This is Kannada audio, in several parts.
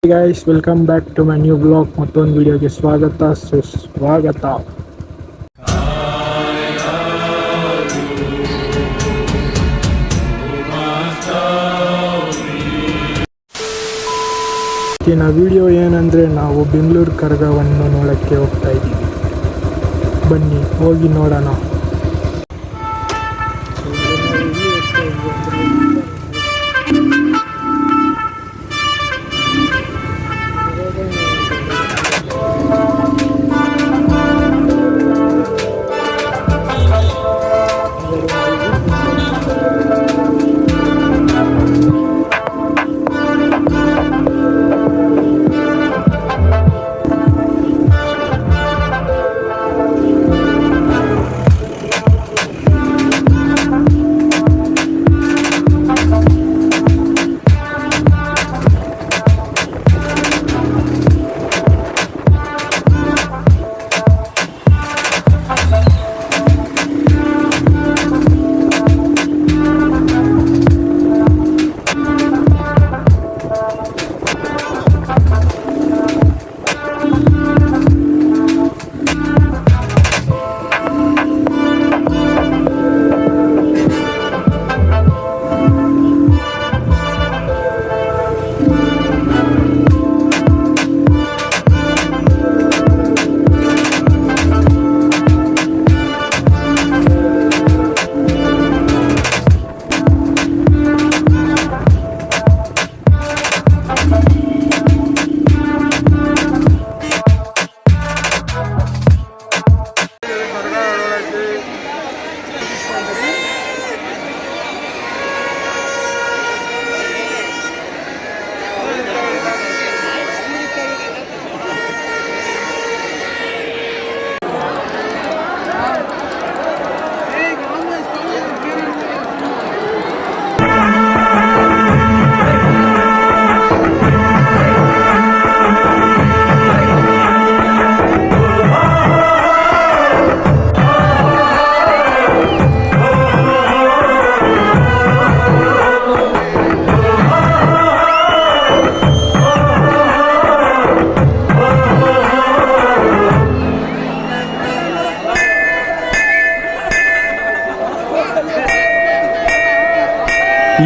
Guys welcome back to my new blog. ಮತ್ತೊಂದು ವಿಡಿಯೋಗೆ ಸ್ವಾಗತ ಸುಸ್ವಾಗತ. ಇವತ್ತಿನ ವಿಡಿಯೋ ಏನಂದರೆ ನಾವು ಬೆಂಗಳೂರು ಕರಗವನ್ನು ನೋಡೋಕ್ಕೆ ಹೋಗ್ತಾ ಇದ್ದೀವಿ. ಬನ್ನಿ ಹೋಗಿ ನೋಡೋಣ.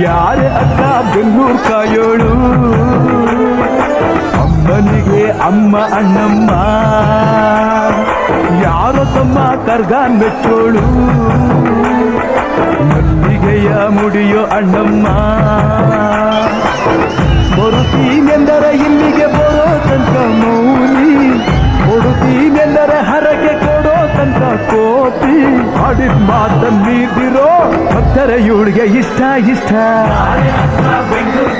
ಯಾರೇ ಅಕ್ಕ ಬೆಂಗಳೂರು ಕಾಯೋಳು, ಅಮ್ಮನಿಗೆ ಅಮ್ಮ ಅಣ್ಣಮ್ಮ, ಯಾರೋ ತಮ್ಮ ಕರ್ಗ ಮೆಚ್ಚೋಳು, ಮಲ್ಲಿಗೆಯ ಮುಡಿಯೋ ಅಣ್ಣಮ್ಮ. ಬರುತ್ತೀನೆಂದರೆ ಇಲ್ಲಿಗೆ ಬರೋ ತನಕ ಮೌನಿ, ಕೊಡುತ್ತೀನೆಂದರೆ ಹರಕೆ ಕೊಡೋ ತನಕ ಕೋಟಿ. ಆಡಿದ ಮಾತನ್ನು ಮೀರಿರೋ ಭಕ್ತರ ಇವಳಿಗೆ ಇಷ್ಟ ಇಷ್ಟ. ಬೆಂಗಳೂರು